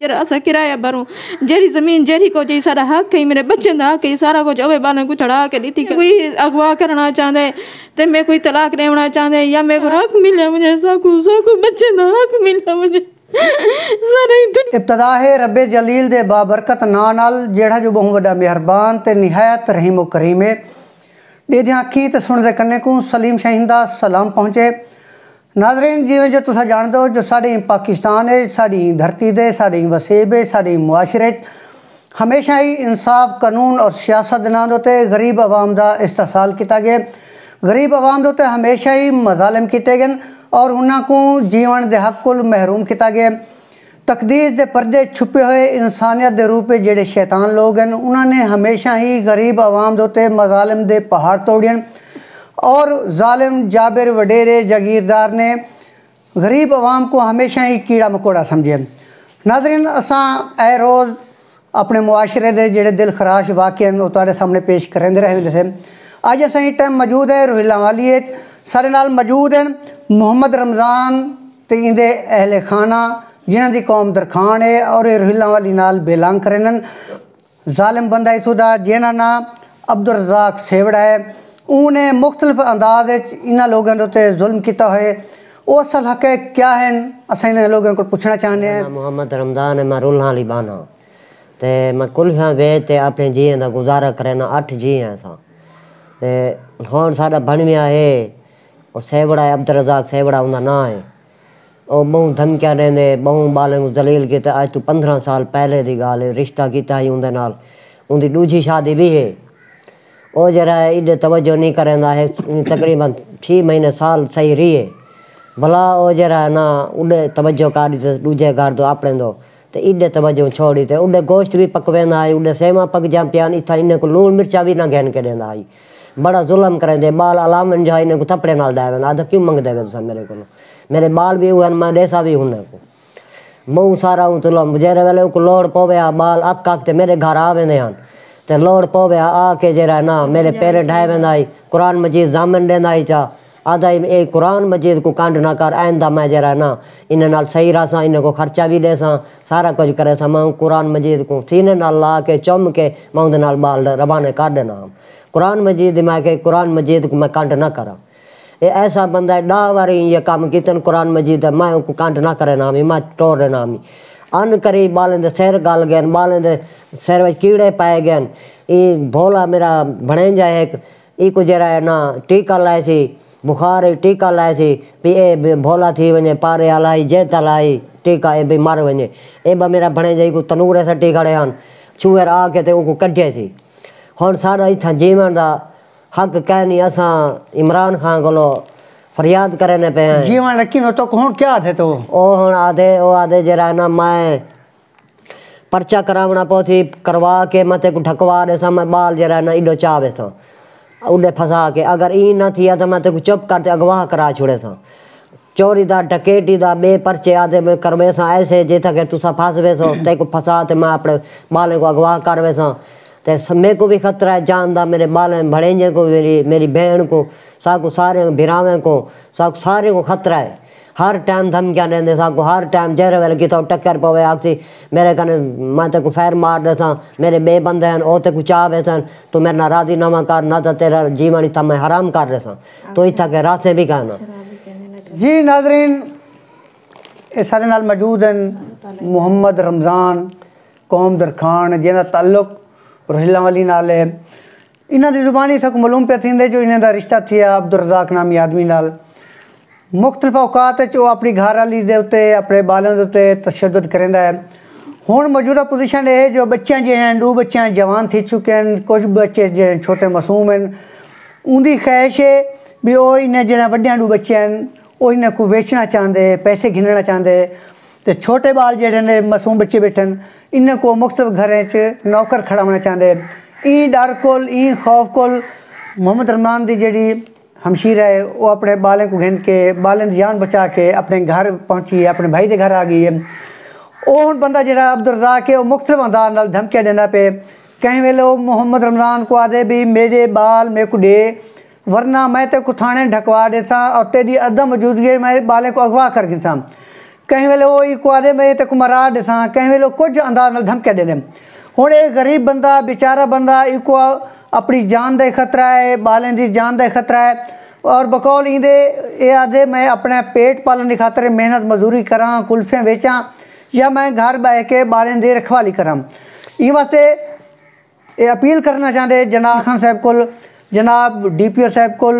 जरा असा किराया भरूं जेरी जमीन जेरी को जी सारा हक है मेरे बच्चे का हक है सारा कुछ अवे बालों को चढ़ा के दी थी कोई अगवा करना चाहते तो मैं कोई तलाक लेना चाहते या मेरे को हक मिले मुझे साकू बच्चे का हक मिले मुझे इब्तदा है रब्बे जलील दे बाबरकत नाल जेड़ा जो बहुत बड़ा मेहरबान ते निहायत रहीम करीम है ॾेदियां अखी ते सुनदे कन्ने को सलीम शाहींदा सलाम पहुँचे। नाज़रीन जिवें जो तुसा जान दो जो साड़ी पाकिस्तान है साड़ी धरती दे साड़ी वसेब है साड़ी मुआशरे हमेशा ही इंसाफ कानून और सियासत नाल उत्ते गरीब आवाम का इस्तेहसाल किया गया। गरीब आवाम के उत्ते हमेशा ही मजालिम किए गए और उन्होंने को जीवन के हक को महरूम किया गया। तकदीर के पर्दे छुपे हुए इंसानियत के रूप में जेडे शैतान लोग हैं उन्होंने हमेशा ही गरीब आवाम के उत्ते मजालिम के पहाड़ तोड़े और जालिम जाबिर वडेरे जागीरदार ने गरीब आवाम को हमेशा ही कीड़ा मकोड़ा समझे। नाज़रीन असां ए रोज़ अपने मुआशरे के जेडे दिल खराश वाक़े हैं वो तुहाडे सामने पेश करेंदे रहंदे थे। अज असां इस टाइम मौजूद है रोहिला वाली सारे नाल मौजूद हैं मुहम्मद रमज़ान ते इंदे अहले खाना जिन्हां दी कौम दरखान है और रोहिला वाली नाल बेलांग करन जालिम बंदा इथों दा जिन्हां नाम अब्दुल रज़ाक सेवड़ा है उन्हें मुख्तलिफ अंदाज इन्होंने लोगों के उत्ते जुल्म किया है वो असल हक क्या है अस इन लोगों को पूछना चाहते हैं। मुहम्मद रमज़ान है मैं रुल्हां वाली बाना ते मैं कुल्फियाँ बेच ते अपने जीअं का गुजारा करना 8 जी हैं असां ते हुण साडा बणविया है वो सेवड़ा है अब्दुल रज़ाक सेवड़ा उनका नाम है वो बहु धमकियां देंदे बहु बालें को जलील किया अज तो 15 साल पहले की गाल है रिश्ता किया ही उनके नाल उनकी दूजी शादी भी है वो जरा इधे तवज्जो नहीं करेंदा है तकरीबन 6 महीने साल सही रही है भला वो जरा ना उड़े तवज्जो काढ़ी तो दूजे घर दो अपने दो तो इधे तवज्जो छोड़ी तो उड़े गोश्त भी पकवेंदा है उड़े सेवा पक जा पिया इतना इन्हें को लूण मिर्चा भी ना गहन के देंदा है बड़ा जुल्म करेंदे बाल अलामन जो इन्हें को थपड़े नाल डाय वेंदा आधा क्यों मंगदे वे तुसा मेरे को मेरे बाल भी हुए मैं रेसा भी हुने को बहु सारा जुल्म जेरे वेले को लोड़ पवे बाल अक अक ते मेरे घर आ वेंदे हन ते लोड़ पवे आके जरा ना मेरे पेरे ढाए वेंदा ही कुरान मजीद जामन देंदा ही चा आधा ए कुरान मजीद को कांड ना कर आइंदा मैं जरा ना इन नाल सही रहा इन को खर्चा भी देसा सारा कुछ करे सा मैं कुरान मजीद को सीने नाल ला के चुम के मैं उनके नाल बाल रवाने कर देना कुरान मजीद मैं के कुरान मजीद को मैं कांड ना करा ये ऐसा बंदा है 10 बारी ये काम कितन कुरान मजीद मैं उनको कांड ना करे नाम मैं टोर दे नाम अन करी बालें दे सिर गल गए बालें दे सिर में कीड़े पाए गए ये भोला मेरा भणेजा एक को जरा है ना टीका लाए सी बुखार टीका लाए सी भी ए भोला थी वने पारे हलाई जेत हलाई टीका ए भी मर वने ए बा मेरा भणेजा को तनूरे सटी खड़े हन छुएर आके ते उनको कढे थी हुण सारा इत्थां जीवन दा हक कहनी असां इमरान खान को फरियाद करने पे जीवन रखी तो कौन क्या थे तो ओ हुण आधे जरा ना मैं पर्चा करावना पौथी करवा के मते को ढकवा दे सा मैं बाल जरा ना इडो चावे था उडे फंसा के अगर ई ना थिया तो मैं को चुप करते अगवा करा छोड़े था चोरी दा डकैती दा बे पर्चे आधे में करवे सा ऐसे जेता के तुसा फंसवे सो ते को फंसा ते मैं अपने बाले को अगवा करवे सा ते मेरे को भी खतरा है जान दा मेरे बाले भड़ेंजे को मेरी बहन को साको सारे भिरावे को साको सारे को खतरा है हर टाइम धमकियां देंदे साको हर टाइम जहर वेल की तो टक्कर पवे आखसी मेरे कने मैं ते को फैर मार दे सा मेरे बे बंदे हैं ओ ते को चावे सन तो मेरे ना राजी नामा कर ना तो तेरा जीवन इतना मैं हराम कर दे सा तो इतना के रास्ते भी कहना जी। नाज़रीन इस सारे नाल मौजूद हैं मुहम्मद रमज़ान कौम दरखान जिन्हां ताल्लुक रोहिला वाली नाल है इन्हां दी ज़ुबानी तक मालूम पे थींदे जो इन्हां दा रिश्ता थिया अब्दुल रज़ाक नामी आदमी नाल मुख्तलिफ औकात वो अपनी घर वाली दे उत्ते अपने बालों के उत्ते तशद्दुद करेंदा है। हुण मौजूदा पोजीशन है जो बच्चे जो हैं 2 बच्चे जवान थी चुके हैं कुछ बच्चे जो छोटे मासूम हैं उनकी ख्वाहिश है भी वो इन्हें जो वड्डियां 2 बच्चे हैं वो इन्हें को बेचना चाहते पैसे गिनना चाहते तो छोटे बाल जेडे ने मासूम बच्चे बैठे इन्हें को मुख्तलिफ घरें नौकर खड़ाना चाहते ई डर कोल ई खौफ कोल मुहम्मद रमज़ान की जी हमशीर है वो अपने बालें को घिन के बालें जान बचा के अपने घर पहुँची अपने भाई के घर आ गई है। वो बंदा जो अब्दुल रज़ाक है वो मुख्तलिफ अंदाज नाल धमकियां देना पे कहीं वेले वो मुहम्मद रमज़ान को आदे भी मेरे बाल मेरे को दे वरना मैं तो को थाने ढकवा देता और तेरी अदम मौजूदगी मैं बालें को अगवा कर गिनसा कहीं वेले वो इको आदे मैं ते कुमारा दिसां कहीं वेले कुछ अंदाज नाल धमके दे दें हुण ये गरीब बंदा बेचारा बंदा इको अपनी जान का खतरा है बालें की जान का खतरा है और बकौल इंदे ये आदे मैं अपने पेट पालन की खातर मेहनत मजदूरी करा कुल्फियाँ बेचा या मैं घर बह के बालें की रखवाली करा इन वास्ते ये अपील करना चाहते जनाब खान साहब को जनाब DPO साहब को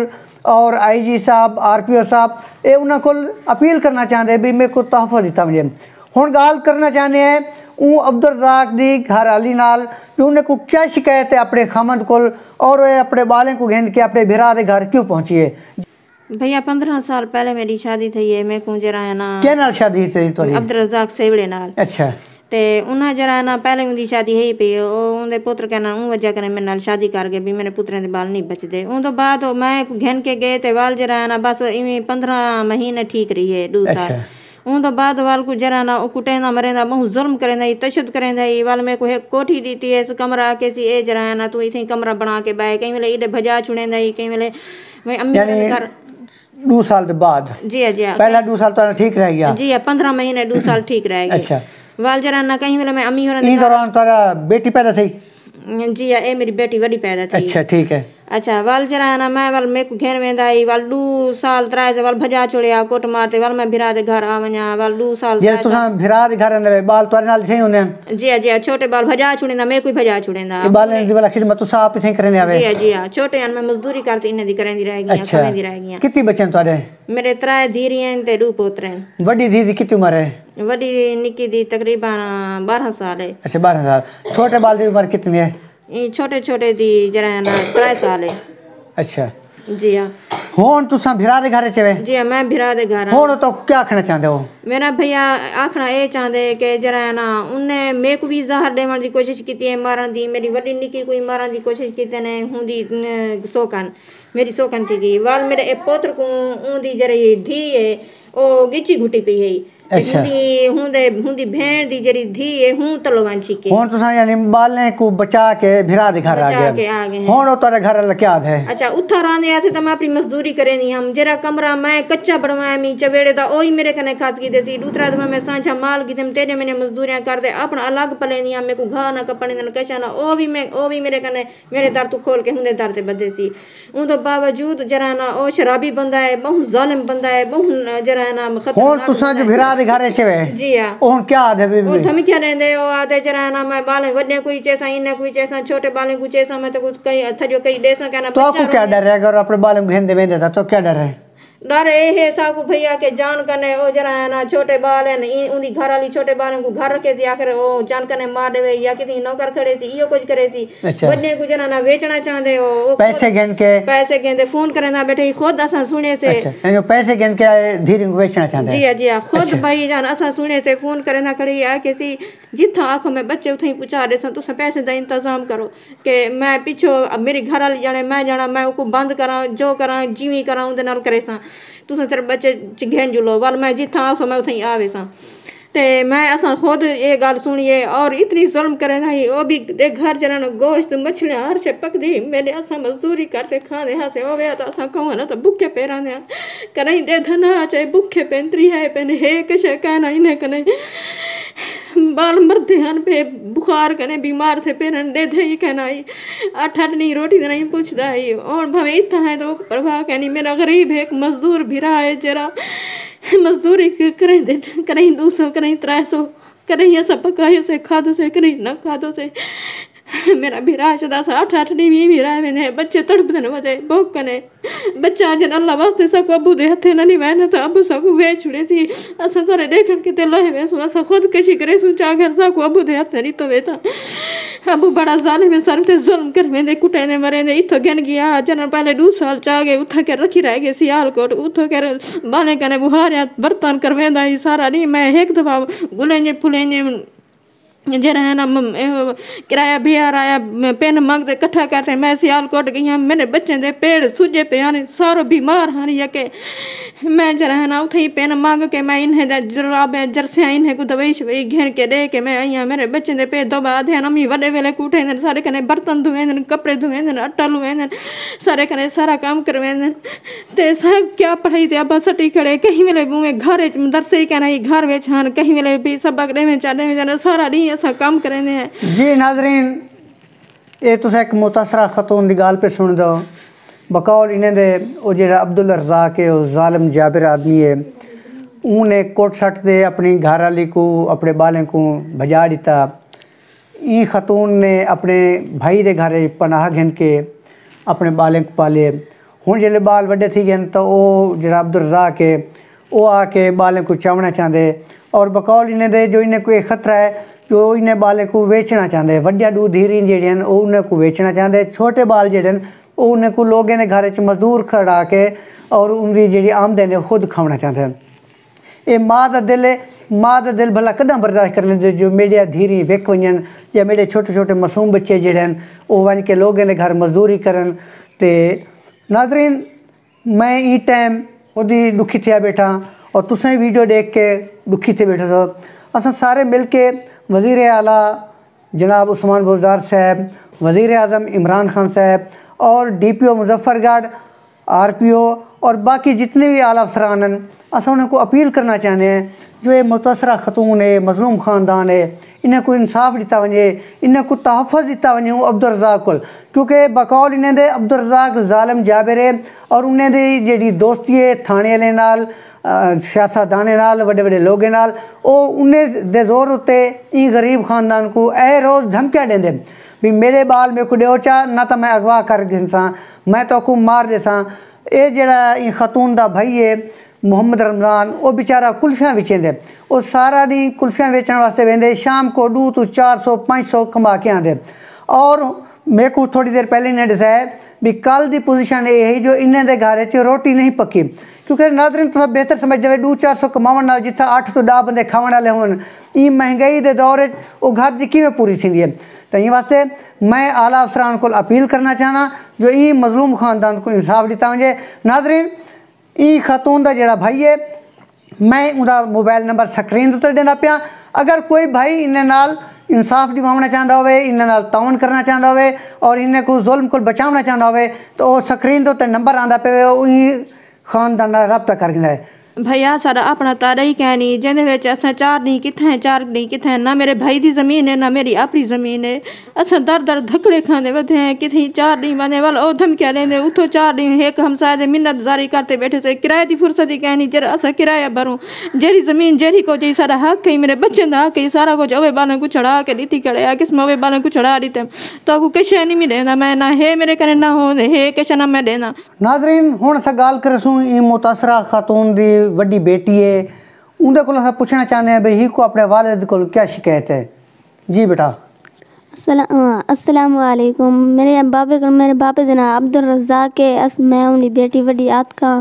और IG साहब RPO साहब ये उन्होंने को अपील करना चाहते भी मेरे को तोहफा दिता मुझे हुण गाल करना चाहते हैं अब्दुल रज़ाक दी घरवाली नाल भी उन्हें को क्या शिकायत है अपने खामद को और वे अपने बालें को घेन के अपने भिरा के घर क्यों पहुँची है भैया 15 साल पहले मेरी शादी थी है मैं को जरा है ना क्या नाल शादी थी तो अब्दुल रज़ाक सेवड़े नाल अच्छा ते उन्हें जरा है ना पहले उनकी शादी है ही पी उनके पुत्र कहना वजह कने मेरे नाल शादी करके भी मेरे पुत्रें दे बाल नहीं बचते उन तो बाद मैं घेन के गए थे वाल जरा है ना बस इवें 15 महीने ठीक रही है 2 साल उन तो बाद वाल को जरा ना कुटेंदा मरेंदा बहु जुल्म करेंदा तशद करेंदा वाल में को एक कोठी दी थी इस कमरा के सी ए जरा है ना तू इथे कमरा बना के बाय कहीं वेले इडे भजा छुड़ेंदा कहीं वेले मैं अम्मी के घर 2 साल के बाद जी जी पहला 2 साल तो ठीक रह गया जी 15 महीने 2 साल ठीक रह गए अच्छा वाल जरा ना कहीं वेले मैं अम्मी और इन दौरान तारा बेटी पैदा थी जी ये मेरी बेटी बड़ी पैदा थी अच्छा ठीक है अच्छा वाल जरा ना मैं वाल मेरे को घेर वेंदा आई वाल 2 साल 3 वाल भजा छोड़िया कोट मारते वाल मैं भिरा दे घर आ वञा वाल 2 साल जे तुसा भिरा दे घर ने बाल तोरे नाल थे होंदे जी जी छोटे बाल भजा छुड़ेंदा मैं कोई भजा छुड़ेंदा ये बाल दी वाला खिदमत तुसा आप थे करने आवे जी जी छोटे मैं मजदूरी करती इने दी करेंदी रह गई अच्छा करेंदी रह गई कितनी बच्चे तोरे मेरे 3 धीरियां ते 2 पोतरे हैं बड़ी दीदी कितनी उम्र है वडी निकी दी तकरीबन 12 साल है अच्छा 12 साल छोटे बाल दी उम्र कितनी है ये छोटे छोटे दी जरा ना 3 साल है अच्छा जी हाँ हुण तुसा भिरा दे घर चवे जी हाँ मैं भिरा दे घर हुण तो क्या आखना चाहते हो मेरा भैया आखना ये चाहते कि जरा ना उन्हें मेरे को भी जहर देवन की कोशिश की है मारन दी मेरी वडी निकी कोई मारन की कोशिश की ने हुंदी सोकन मेरी सोकन थी गई वाल मेरे ए पोत्र को उंदी जरी धी है ओ गिची घुटी पई है अच्छा हुंदी भेण दी जरी धी है हूं तलवान छिके हुण तुसा यानी बालें को बचा के भिरा दे घर आ गए हुण ओ तारे घर लक्या है अच्छा उठा रांदे ऐसे तो मैं अपनी मजदूरी करेनी हम जरा कमरा मैं कच्चा बनवाया मी चवेड़े दा ओही मेरे कने खास की देसी दूसरा दमा मैं सांझा माल की तेम तेरे मैंने मजदूरियां कर दे अपना अलग पलेनी मेरे को घा ना कपड़े न कशा ना ओ भी मेरे कने मेरे दर तू खोल के हुंदे दर ते बदे सी उन तो बावजूद जरा ना ओ शराबी बंदा है बहुत जालिम बंदा है बहुत जरा ना खतरनाक हुण तुसा जो भिरा दे घर चवे जी हां हुण क्या आदे ओ धमकिया रहंदे ओ आदे जरा ना मैं बाले वड्डे कोई चेसा इने कोई चेसा छोटे बाले को चेसा मैं तो कुछ कई थजो कई देसा कहना तो आपको क्या डर है अगर अपने बालों को घेंदे वेंदे तो क्या डर है डर है साकू भैया के जान कने ओ जरा है ना छोटे बाल है उनकी घर वाली छोटे बालों को घर रखे सी आखिर ओ जान कने मार देवे या किसी नौकर खड़े सी इयो कुछ करे सी वड्डे को जरा ना बेचना चाहते हो पैसे गिन के पैसे गिनदे फोन करना बैठे खुद असा सुने से अच्छा यानी पैसे गिन के धीरे को बेचना चाहते हैं जी जी खुद भाई जान असा सुने से फोन करना खड़ी आ के सी जिथा आंखों में बच्चे उथे पूछा दे सन तुसा पैसे दा इंतजाम करो कि मैं पिछो मेरी घर वाली जाने मैं जाना मैं उको बंद करा जो करा जीवी करा उनदे नाल करे सा तुसा सिर्फ बच्चे घेन जुलो वाल मैं जिथा आखो मैं उथे आवे सा ते मैं असा खुद ये गल सुनिए और इतनी जुल्म करे ना वो भी दे घर जरा गोश्त मछलियां हर शे पकदी मेरे असा मजदूरी करते खाने हासे होवे तो असा कहो ना तो भूखे पेरा ने कहीं दे धना चाहे भूखे पेंतरी है पेन हे कशे कहना इने कने बाल मरते हैं पे बुखार कने बीमार थे पेरन दे थे कहना ही अठनी रोटी नहीं पूछता ही और भवे इतना है तो प्रभा कहनी मेरा गरीब है एक मजदूर भी रहा है जरा मजदूरी करें दे करें 200 करें 300 करें ऐसा पकाए से खादो से करें न खादो से मेरा भी राशदा सा 8-8 भी रहा मैंने बच्चे तड़प देने वदे भूख कने बच्चा जन अल्लाह वास्ते सब अबू दे हथे नहीं वहन तो अबू सब वे छुड़े सी असा तोरे देखन के ते लोहे वे सु असा खुद कशी करे सु चा घर सा को अबू दे हथे नहीं तो वे था अबू बड़ा जालिम है सर ते जुल्म कर वेंदे कुटे ने मरे ने इथो गन गया जन पहले 2 साल चा गए उठा के रखी रह गए सियालकोट उठो के बाने कने बुहारिया बर्तन कर वेंदा ही सारा नहीं मैं एक दफा गुलेंजे फुलेंजे जरा है ना किराया बिहार आया पेन मंगते इकट्ठा करते मैं सियालकोट गई हाँ मेरे बच्चे दे पेड़ सूजे पे आने सारो बीमार हाँ या के मैं जरा है ना उठे पेन मांग के मैं इन्हें जुराब जरसियाँ इन्हें को दवाई शवाई घेर के दे के मैं आई हाँ मेरे बच्चे दे पे दो बाध है नमी वडे वेले कूटे सारे कने बर्तन धुए कपड़े धुए आटा लुए सारे कने सारा काम करवे ते सब क्या पढ़ाई थे अब सटी खड़े कहीं वेले बुए घर दरसे ही कहना घर वेच हाँ कहीं वेले भी सबक दे में चाहे सारा दी ऐसा काम करेंगे हैं जी नाजरीन ये तुस एक मुतासरा खतून की गाल पे सुन दो बकौल इन्हें दे वो जो अब्दुल रज़ाक है वो जालिम जाबिर आदमी है उन्हें कोट सट दे अपनी घर वाली को अपने बालें को भजा दिता ई खतून ने अपने भाई दे घर पनाह घिन के अपने बालें को पाले हूँ जिले बाल वड्डे थी गए तो वो जो अब्दुल रज़ाक है वो आके बालें को चावना चाहते और बकौल इन्हें दे जो इन्हें कोई खतरा है जो इन्हें बालें को बेचना चाहते वड्डिया दूध धीरी जेड़ियां वो उन्हें को बेचना चाहते छोटे बाल जेड़े वो उन्हें को लोगों ने घर च मजदूर खड़ा के और उनकी जी आमदन है खुद खाना चाहते हैं ये माँ का दिल है माँ का दिल भला कदा बर्दाश्त कर लेंगे जो मेडिया धीरी विक वजन या मेरे छोटे छोटे मासूम बच्चे जेड़े वो वन के लोगों ने घर मजदूरी करन ते नाजरीन मैं ई टाइम ओदी दुखी थिया बैठा और तुसें वीडियो देख के दुखी थे बैठे हो असा सारे मिल के वज़ीर आला जनाब उस्मान बुज़दार साहब वज़ीर आज़म इमरान खान साहब और DPO मुजफ्फरगढ़ RPO और बाकी जितने भी आला अफसरान हैं असा उनको अपील करना चाहते हैं जो ये मुतासरा खतून है मजलूम ख़ानदान है इन्हें को इंसाफ दिता वजे इन्हें को तहफ़्फ़ुज़ दिता वजे अब्दुल रज़ाक को क्योंकि बकौल इन्हें दे अब्दुल रज़ाक ज़ालिम जाबिर है और उन्हें दी जी दोस्ती है थाने वाले नाल सियासतदाने नाल वड्डे वड्डे लोगों नाल ओ उन्हें दे जोर उत्ते ई गरीब ख़ानदान को ए रोज़ धमकियां देंदे भी मेरे बाल में को ॾियो चा ना तो मैं अगवा कर गिनसा मैं तो को मार देसा ये जड़ा ई खतून दा भाई है मोहम्मद रमज़ान वो बेचारा कुल्फियाँ बेचेंदे वो सारा डी कुल्फियाँ बेचने वास्ते वेंदे शाम को 2 तो 400 500 कमा के आते और मेरे को थोड़ी देर पहले इन्हें दसाया भी कल की पोजीशन ये है जो इन्हें दे घर च रोटी नहीं पक्की क्योंकि नाज़रीन तो बेहतर समझ जाए 200-400 कमावन नाल जिथा 8 तो 10 बंदे खाने वाले होन ई महंगाई के दौर वो घर की किवें पूरी थी है तो ये वास्ते मैं आला अफसरान को अपील करना चाहना जो ई मजलूम ख़ानदान को इंसाफ दिता वजे नाज़रीन ई खतून का जोड़ा भाई है मैं उनका मोबाइल नंबर स्क्रीन उत्ते देना पाया अगर कोई भाई इन्हें नाल इंसाफ दिवाना चाहता हो इन्हें नाल ताउन करना चाहता हो और इन्हें को जुल्म को बचाना चाहता हो तो वह स्क्रीन के उत्ते नंबर आंदा पे उही खानदान रब्ता करना है भैया सारा अपना तारा ही कहनी जिंदे असा 4 डी कित्थे 4 डी कित्थे ना मेरे भाई की जमीन है ना मेरी अपनी जमीन है असा दर दर धकड़े खाते बैठे हैं कितनी 4 डी बने वाल ओ धमकियां लेंदे उतो 4 डी एक हमसाए दे मिन्नत जारी करते बैठे से किराए की फुर्सत ही कहनी जरा असा किराया भरूं जेरी जमीन जेरी को जी सारा हक है मेरे बच्चे का हक है सारा कुछ अवे बालों को चढ़ा के दी करे किस अवे बालों को चढ़ा दीते तो आपको किश नहीं मिले ना मैं ना है मेरे कने ना हो है किश ना मैं देना नाज़रीन हुण असां गाल करसूं ई मुतासरा खातून दी वड्डी बेटी है उनके को पूछना चाहते हैं भाई ही को अपने वालिद को क्या शिकायत है जी बेटा अस्सलाम वालेकुम मेरे बापे का नाम अब्दुल रज़ाक है मैं उनकी बेटी वड्डी आतका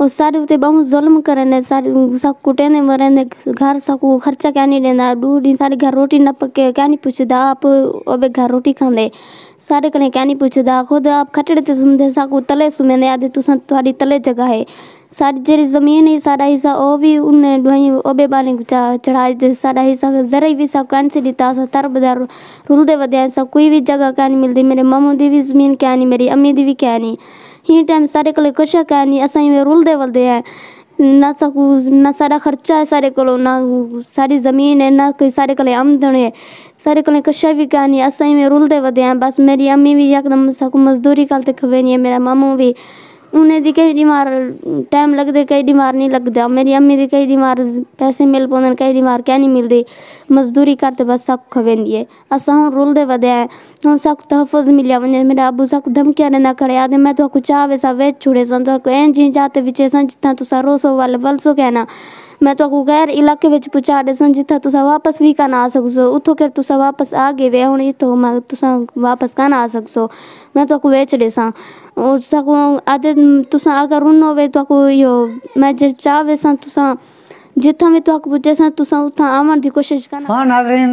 और सारे उते बहुत जुल्म करने सारे सब कुटेंदे मरेंदे घर सबको खर्चा क्या नहीं देना 2 दिन सारे घर रोटी न पके क्या नहीं पूछदा आप अबे घर रोटी खांदे सारे कने क्या नहीं पूछदा खुद आप खटड़े ते सुमदे साकू तले सुमेंदे आदे तुसा तुम्हारी तले जगह है सारी जेरी ज़मीन है सारा हिस्सा ओ भी उन्हें दुआई ओबे बाले चढ़ाई दे सारा हिस्सा जरा भी सब कैंसिल दिता सा तर बदार रुलदे वदे सब कोई भी जगह क्या नहीं मिलती मेरे मामू दी भी ज़मीन क्या नहीं मेरी अम्मी दी भी क्या नहीं ही टाइम सारे कले कुछ क्या नहीं असा में रुलदे वलदे हैं ना सकू ना सारा खर्चा है सारे को ना सारी ज़मीन है ना कोई सारे कले आमदन है सारे कले कुछ भी क्या नहीं असा में रुलदे वदे हैं बस मेरी अम्मी भी एकदम सकू मजदूरी करते खवे नहीं है मेरा मामू भी उन्हें दी कई बीमार टाइम लगते कई बीमार नहीं लगता मेरी अम्मी दी कई बीमार पैसे मिल पाते कई बीमार क्या नहीं मिलती मजदूरी करते बस सब खवेंदी है असा हूँ रुलदे वदे हैं हूँ सब तहफ़्फ़ुज़ मिलिया वने मेरा अबू सब धमकियां देना खड़े आदे मैं तो चाह वैसा वेच छुड़े सन तो एन जी जाते विचे सन जितना तुसा रोसो वाले वलसो कहना मैं तो गैर इलाके विच पहुँचा दे सन जिथा तुसा वापस भी का ना आ सकसो उतो कर तुसा वापस आ गए वे हुण इतो मैं तुसा वापस का ना आ सकसो मैं तो वेच दे सा और सको आदे तुसा अगर उन होवे तो यो मैं जे चाहे सा तुसा जिथा भी तव्हांखे पुॼे सां तुसां उतां आवण की कोशिश करना। हाँ नाज़रीन,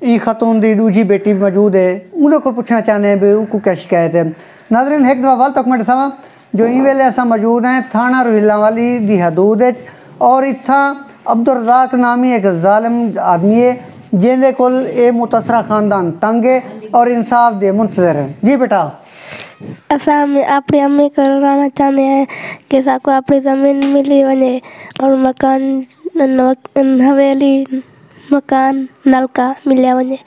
ई ख़तून दी दूजी बेटी भी मौजूद है, उनके को पूछना चाहते हैं भी उनको क्या शिकायत है। नाज़रीन एक दफ़ा वाल तक मैं दसावां जो ई वेले असां मौजूद हैं थाना रोहिल्लावाली दी हदूद है और इत्था अब्दुल रज़ाक नामी एक जालिम आदमी है जिंदे कोल ए मुतासरा खानदान तंग है और इंसाफ दे मुंतज़र है। जी बेटा, असां अपनी अम्मी को रुलाना चाहते हैं कि साको अपनी ज़मीन मिली वने और मकान हवेली मकान नलका मिलिया वने।